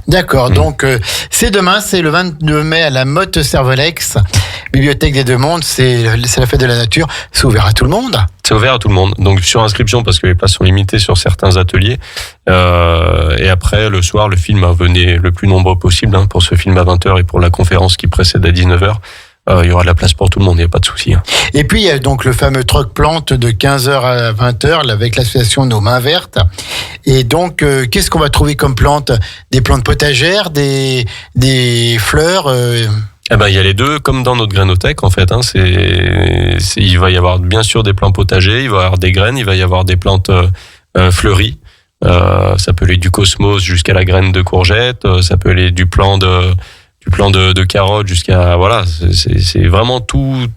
D'accord, donc c'est demain, c'est le 22 mai à la Motte-Servolex, Bibliothèque des Deux Mondes, c'est la fête de la nature, c'est ouvert à tout le monde. C'est ouvert à tout le monde, donc sur inscription parce que les places sont limitées sur certains ateliers, et après le soir le film, venez le plus nombreux possible pour ce film à 20h et pour la conférence qui précède à 19h. Il y aura de la place pour tout le monde, il n'y a pas de souci. Et puis il y a donc le fameux troc plante de 15h à 20h avec l'association Nos Mains Vertes. Et donc qu'est-ce qu'on va trouver comme plantes? Des plantes potagères, des fleurs il y a les deux, comme dans notre grainothèque en fait. Il va y avoir bien sûr des plants potagers, il va y avoir des graines, il va y avoir des plantes fleuries. Ça peut aller du cosmos jusqu'à la graine de courgette, ça peut aller du plant de carottes jusqu'à c'est vraiment tout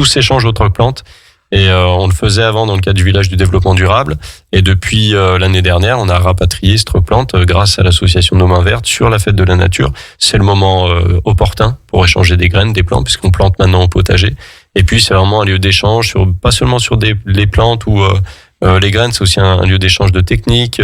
s'échange autres plantes et on le faisait avant dans le cadre du village du développement durable et depuis l'année dernière on a rapatrié cette plante grâce à l'association Nos Mains Vertes sur la fête de la nature. C'est le moment opportun pour échanger des graines, des plantes puisqu'on plante maintenant au potager et puis c'est vraiment un lieu d'échange pas seulement sur les plantes ou les graines, c'est aussi un lieu d'échange de techniques,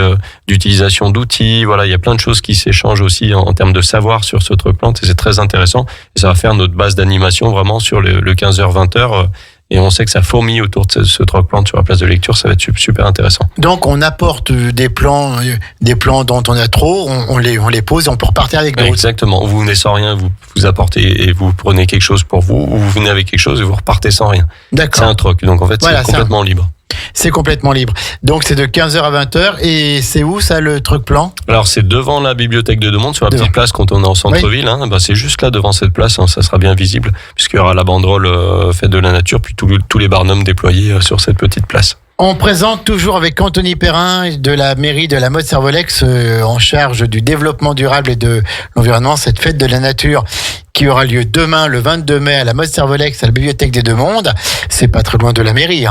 d'utilisation d'outils. Il y a plein de choses qui s'échangent aussi en termes de savoir sur cette plante et c'est très intéressant. Et ça va faire notre base d'animation vraiment sur le 15h-20h. Et on sait que ça fourmille autour de ce troc plante sur la place de lecture. Ça va être super intéressant. Donc on apporte des plants dont on a trop, on les pose et on peut repartir avec d'autres. Exactement. Vous venez sans rien, vous apportez et vous prenez quelque chose pour vous, ou vous venez avec quelque chose et vous repartez sans rien. D'accord. C'est un troc. Donc en fait, c'est complètement libre. C'est complètement libre. Donc c'est de 15h à 20h. Et c'est où ça, le truc plan? Alors c'est devant la bibliothèque de Deux Mondes, sur la petite place quand on est en centre-ville. Oui. C'est juste là devant cette place, ça sera bien visible, puisqu'il y aura la banderole fête de la nature, puis tous les barnums déployés sur cette petite place. On présente toujours avec Anthony Perrin de la mairie de la Motte-Servolex en charge du développement durable et de l'environnement, cette fête de la nature qui aura lieu demain le 22 mai à la Motte-Servolex à la bibliothèque des Deux Mondes. C'est pas très loin de la mairie,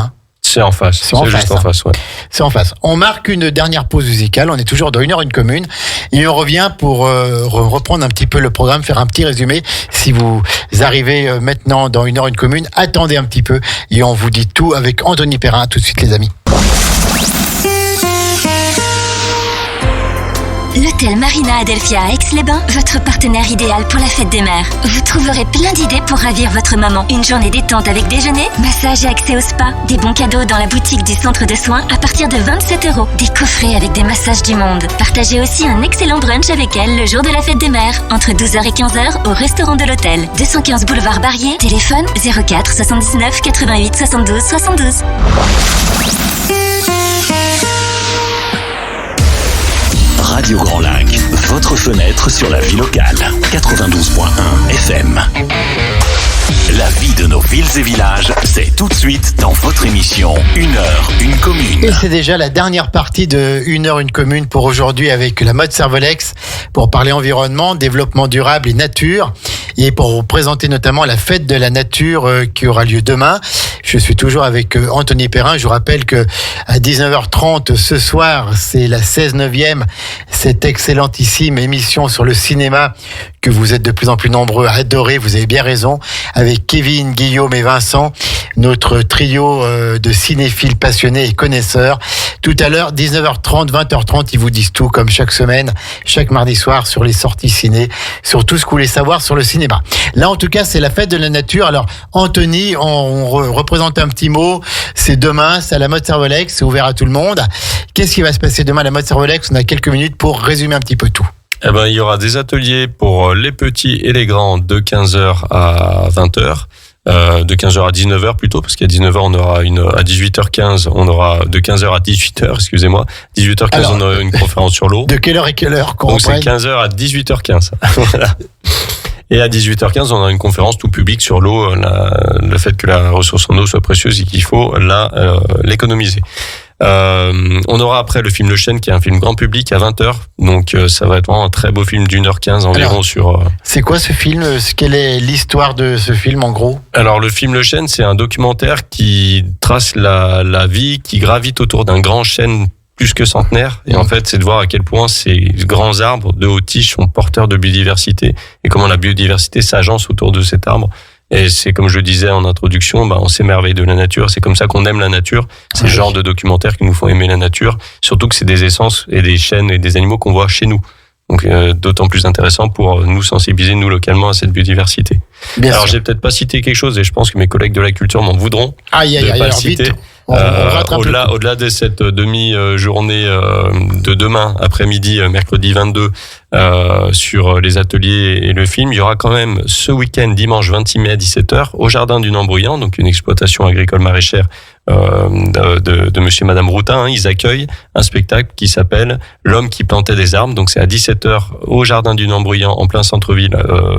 C'est en face. C'est juste en face, ouais. C'est en face. On marque une dernière pause musicale. On est toujours dans 1h1 commune. Et on revient pour reprendre un petit peu le programme, faire un petit résumé. Si vous arrivez maintenant dans 1h1 commune, attendez un petit peu. Et on vous dit tout avec Anthony Perrin. Tout de suite, les amis. L'hôtel Marina Adelphia à Aix-les-Bains, votre partenaire idéal pour la fête des mères. Vous trouverez plein d'idées pour ravir votre maman. Une journée détente avec déjeuner, massage et accès au spa. Des bons cadeaux dans la boutique du centre de soins à partir de 27€. Des coffrets avec des massages du monde. Partagez aussi un excellent brunch avec elle le jour de la fête des mères. Entre 12h et 15h au restaurant de l'hôtel. 215 boulevard Barrier. Téléphone 04 79 88 72 72. Radio Grand Lac, votre fenêtre sur la vie locale. 92.1 FM. La vie de nos villes et villages, c'est tout de suite dans votre émission 1h1 commune. Et c'est déjà la dernière partie de 1h1 commune pour aujourd'hui avec la Motte-Servolex pour parler environnement, développement durable et nature. Et pour vous présenter notamment la fête de la nature qui aura lieu demain. Je suis toujours avec Anthony Perrin. Je vous rappelle que à 19h30 ce soir, c'est la 16e, cette excellentissime émission sur le cinéma que vous êtes de plus en plus nombreux à adorer, vous avez bien raison, avec Kevin, Guillaume et Vincent, notre trio de cinéphiles passionnés et connaisseurs. Tout à l'heure, 19h30, 20h30, ils vous disent tout, comme chaque semaine, chaque mardi soir, sur les sorties ciné, sur tout ce que vous voulez savoir sur le cinéma. Là, en tout cas, c'est la fête de la nature. Alors, Anthony, on représente un petit mot. C'est demain, c'est à la mode Servolex, c'est ouvert à tout le monde. Qu'est-ce qui va se passer demain à la mode Servolex? On a quelques minutes pour résumer un petit peu tout. Eh ben, il y aura des ateliers pour les petits et les grands de 15h à 20h. De 15h à 19h plutôt, parce qu'à 19h on aura à 18h15 on aura de 15h à 18h, excusez-moi, 18h15 alors, on aura une conférence sur l'eau. De quelle heure et quelle heure qu'on donc c'est 15h à 18h15. Voilà. Et à 18h15 on aura une conférence tout public sur l'eau, le fait que la ressource en eau soit précieuse et qu'il faut l'économiser. On aura après le film Le Chêne qui est un film grand public à 20h, donc ça va être vraiment un très beau film d'1h15 environ. Alors, sur... C'est quoi ce film? Quelle est l'histoire de ce film en gros? Alors le film Le Chêne, c'est un documentaire qui trace la vie qui gravite autour d'un grand chêne plus que centenaire, et en fait c'est de voir à quel point ces grands arbres de haute tige sont porteurs de biodiversité et comment la biodiversité s'agence autour de cet arbre. Et c'est comme je le disais en introduction, on s'émerveille de la nature. C'est comme ça qu'on aime la nature. C'est le genre de documentaires qui nous font aimer la nature. Surtout que c'est des essences et des chênes et des animaux qu'on voit chez nous. Donc d'autant plus intéressant pour nous sensibiliser, nous, localement, à cette biodiversité. Bien alors, j'ai peut-être pas cité quelque chose et je pense que mes collègues de la culture m'en voudront de pas le citer. Vite. Au-delà de cette demi-journée de demain après-midi, mercredi 22, sur les ateliers et le film, il y aura quand même ce week-end, dimanche 26 mai à 17h, au Jardin du Nambrouillant, donc une exploitation agricole maraîchère de monsieur et madame Routin. Ils accueillent un spectacle qui s'appelle L'homme qui plantait des arbres. Donc c'est à 17h au Jardin du Nambrouillant, en plein centre-ville,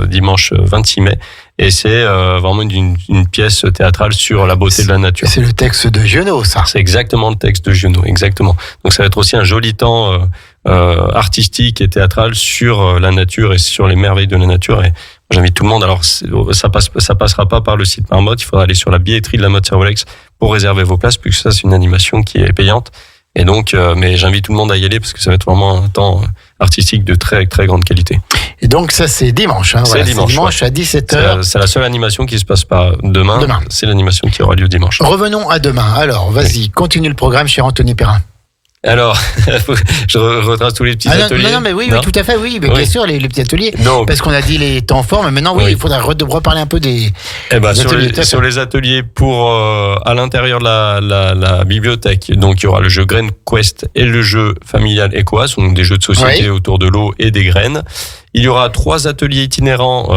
dimanche 26 mai. Et c'est vraiment une pièce théâtrale sur la beauté de la nature. C'est le texte de Giono, ça. C'est exactement le texte de Giono, exactement. Donc ça va être aussi un joli temps artistique et théâtral sur la nature et sur les merveilles de la nature. Et j'invite tout le monde. Alors ça passera pas par le site Marmotte. Il faudra aller sur la billetterie de la mode Servolex pour réserver vos places, puisque ça c'est une animation qui est payante. Et donc, mais j'invite tout le monde à y aller parce que ça va être vraiment un temps artistique de très très grande qualité. Et donc ça c'est dimanche. Hein, c'est dimanche à 17h. C'est la seule animation qui se passe pas demain. C'est l'animation qui aura lieu dimanche. Revenons à demain. Alors vas-y, continue le programme chez Anthony Perrin. Alors, je retrace tous les petits ateliers. Non, mais oui, tout à fait, oui, mais bien sûr, les petits ateliers. Non. Parce qu'on a dit les temps forts, mais maintenant, oui, il faudra reparler un peu des ateliers. Sur les ateliers pour, à l'intérieur de la bibliothèque, donc il y aura le jeu Grain Quest et le jeu familial Ecoas, donc des jeux de société autour de l'eau et des graines. Il y aura 3 ateliers itinérants,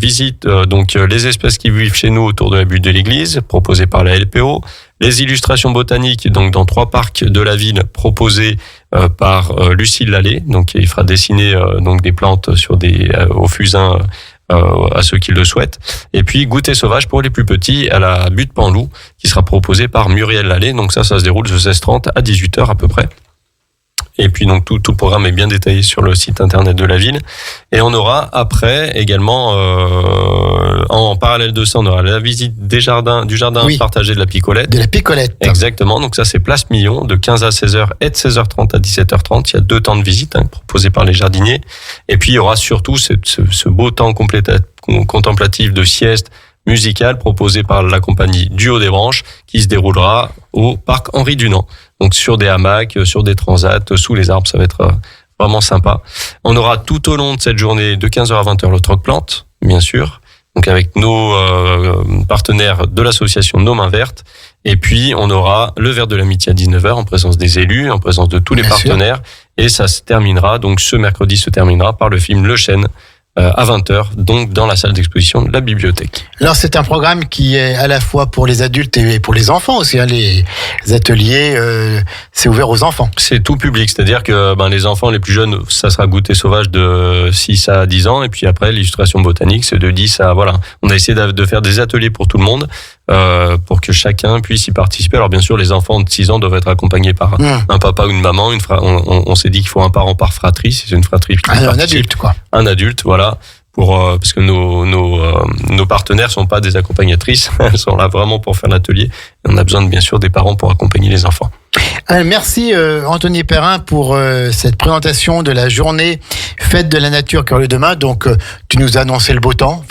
visite, donc les espèces qui vivent chez nous autour de la butte de l'église, proposés par la LPO. Les illustrations botaniques, donc dans 3 parcs de la ville, proposées par Lucille Lallet. Donc il fera dessiner donc des plantes sur au fusain à ceux qui le souhaitent. Et puis goûter sauvage pour les plus petits à la butte Panlou, qui sera proposé par Muriel Lallet. Donc ça se déroule de 16h30 à 18h à peu près. Et puis donc tout le programme est bien détaillé sur le site internet de la ville. Et on aura après également en parallèle de ça, on aura la visite du jardin partagé de la Picolette. De la Picolette. Exactement. Donc ça c'est Place Millon de 15 à 16h et de 16h30 à 17h30. Il y a 2 temps de visite proposés par les jardiniers. Et puis il y aura surtout ce beau temps contemplatif de sieste musicale proposé par la compagnie du Haut des Branches qui se déroulera au parc Henri Dunant. Donc sur des hamacs, sur des transats, sous les arbres, ça va être vraiment sympa. On aura tout au long de cette journée de 15h à 20h le troc-plante, bien sûr. Donc avec nos partenaires de l'association Nos Mains Vertes. Et puis on aura le verre de l'amitié à 19h en présence des élus, en présence de tous les partenaires. Sûr. Et ça se terminera, donc ce mercredi se terminera par le film Le Chêne à 20h, donc dans la salle d'exposition de la bibliothèque. Alors c'est un programme qui est à la fois pour les adultes et pour les enfants aussi. Hein, les ateliers, c'est ouvert aux enfants. C'est tout public, c'est-à-dire que les enfants les plus jeunes, ça sera goûter sauvage de 6 à 10 ans, et puis après l'illustration botanique, c'est de 10 à... Voilà, on a essayé de faire des ateliers pour tout le monde, pour que chacun puisse y participer. Alors bien sûr, les enfants de 6 ans doivent être accompagnés par un papa ou une maman. On s'est dit qu'il faut un parent par fratrie, si c'est une fratrie. Un adulte, quoi. Un adulte, voilà. Parce que nos partenaires sont pas des accompagnatrices, elles sont là vraiment pour faire l'atelier Et on a besoin bien sûr des parents pour accompagner les enfants. Merci Anthony Perrin pour cette présentation de la journée fête de la nature qui aura lieu demain. Donc tu nous as annoncé le beau temps.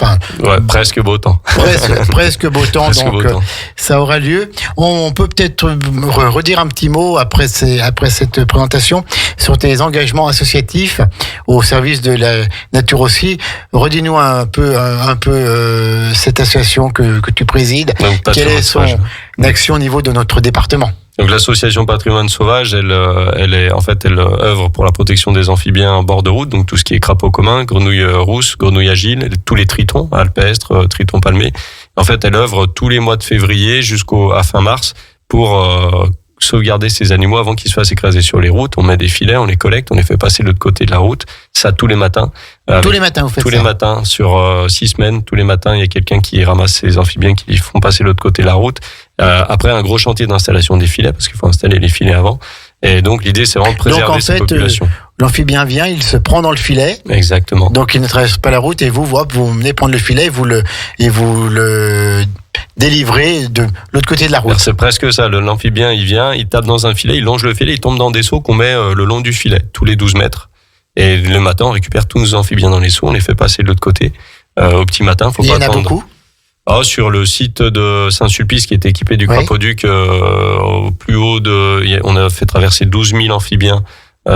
Presque beau temps. Presque beau temps. Ça aura lieu. On peut peut-être redire un petit mot après cette présentation sur tes engagements associatifs au service de la nature aussi. Redis-nous un peu cette association que tu présides. Quelle est son action au niveau de notre département? Donc l'association Patrimoine Sauvage, elle œuvre pour la protection des amphibiens en bord de route, donc tout ce qui est crapaud commun, grenouille rousse, grenouille agile, tous les tritons alpestres, tritons palmés. En fait, elle œuvre tous les mois de février à fin mars pour sauvegarder ces animaux avant qu'ils se fassent écraser sur les routes. On met des filets, on les collecte, on les fait passer de l'autre côté de la route. Ça tous les matins. Tous les matins, vous faites ça? Tous les matins, sur 6 semaines, tous les matins, il y a quelqu'un qui ramasse ces amphibiens qui les font passer de l'autre côté de la route. Après un gros chantier d'installation des filets, parce qu'il faut installer les filets avant. Et donc l'idée, c'est vraiment de préserver cette population. L'amphibien vient, il se prend dans le filet. Exactement. Donc il ne traverse pas la route et vous venez prendre le filet et vous le délivrez de l'autre côté de la route. C'est presque ça. L'amphibien, il vient, il tape dans un filet, il longe le filet, il tombe dans des seaux qu'on met le long du filet, tous les 12 mètres. Et le matin, on récupère tous nos amphibiens dans les seaux, on les fait passer de l'autre côté. Au petit matin, faut pas attendre. Il y en a beaucoup? Sur le site de Saint-Sulpice qui est équipé du Crapaud-Duc, au plus haut on a fait traverser 12 000 amphibiens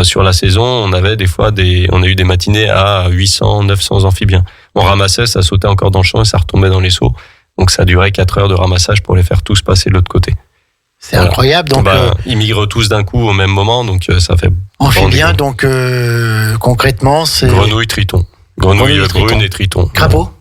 sur la saison. On avait on a eu des matinées à 800, 900 amphibiens. On ramassait, ça sautait encore dans le champ et ça retombait dans les seaux. Donc ça durait 4 heures de ramassage pour les faire tous passer de l'autre côté. C'est incroyable. Donc ils migrent tous d'un coup au même moment, donc ça fait. Amphibien, donc concrètement, c'est grenouille, triton, grenouille brune et triton. Crapaud.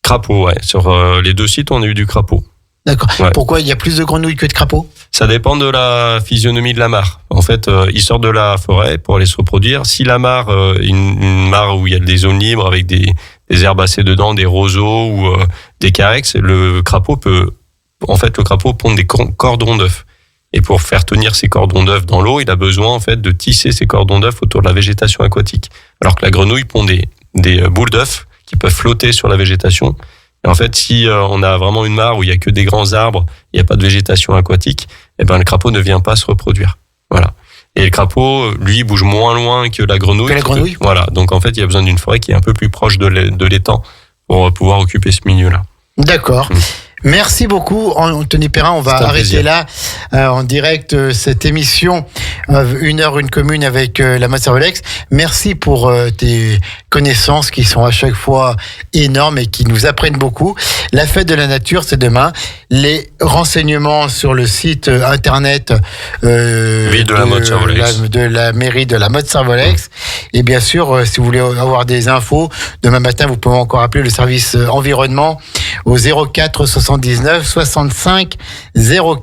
Crapaud, ouais. Sur les 2 sites, on a eu du crapaud. D'accord. Ouais. Pourquoi il y a plus de grenouilles que de crapauds? Ça dépend de la physionomie de la mare. En fait, ils sortent de la forêt pour aller se reproduire. Si la mare, une mare où il y a des zones libres avec des herbacées dedans, des roseaux ou des carex, le crapaud pond des cordons d'œufs. Et pour faire tenir ces cordons d'œufs dans l'eau, il a besoin en fait de tisser ces cordons d'œufs autour de la végétation aquatique. Alors que la grenouille pond des boules d'œufs qui peuvent flotter sur la végétation. Et en fait, si on a vraiment une mare où il y a que des grands arbres, il n'y a pas de végétation aquatique, le crapaud ne vient pas se reproduire. Voilà. Et le crapaud, lui, bouge moins loin que la grenouille. Que la grenouille. Voilà. Donc en fait, il y a besoin d'une forêt qui est un peu plus proche de l'étang pour pouvoir occuper ce milieu-là. D'accord. Merci beaucoup Anthony Perrin, on va arrêter là en direct cette émission 1 heure une commune avec la Mode Cervolex. Merci pour tes connaissances qui sont à chaque fois énormes et qui nous apprennent beaucoup. La fête de la nature, c'est demain. Les renseignements sur le site internet de la mairie de la Mode Cervolex. Et bien sûr, si vous voulez avoir des infos, demain matin, vous pouvez encore appeler le service environnement au 04 79 65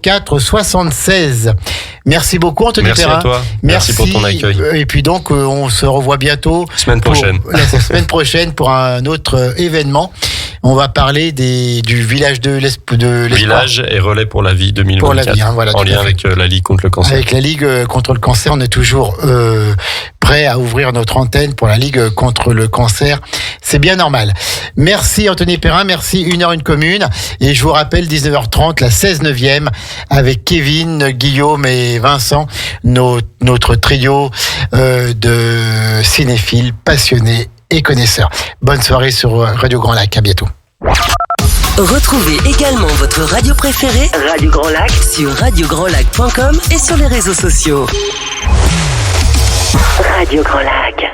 04 76. Merci beaucoup Anthony Perrin. Merci à toi. Merci pour ton accueil. Et puis donc on se revoit bientôt. La semaine prochaine pour un autre événement. On va parler du village de l'espoir. Village et relais pour la vie 2024. Pour la vie, voilà, en lien avec la Ligue contre le cancer. Avec la Ligue contre le cancer, on est toujours prêt à ouvrir notre antenne pour la Ligue contre le cancer. C'est bien normal. Merci Anthony Perrin, merci 1 heure une commune. Et je vous rappelle 19h30, la 16/9e avec Kevin, Guillaume et Vincent, notre trio de cinéphiles passionnés et connaisseurs. Bonne soirée sur Radio Grand Lac. À bientôt. Retrouvez également votre radio préférée, Radio Grand Lac, sur radiograndlac.com et sur les réseaux sociaux. Radio Grand Lac.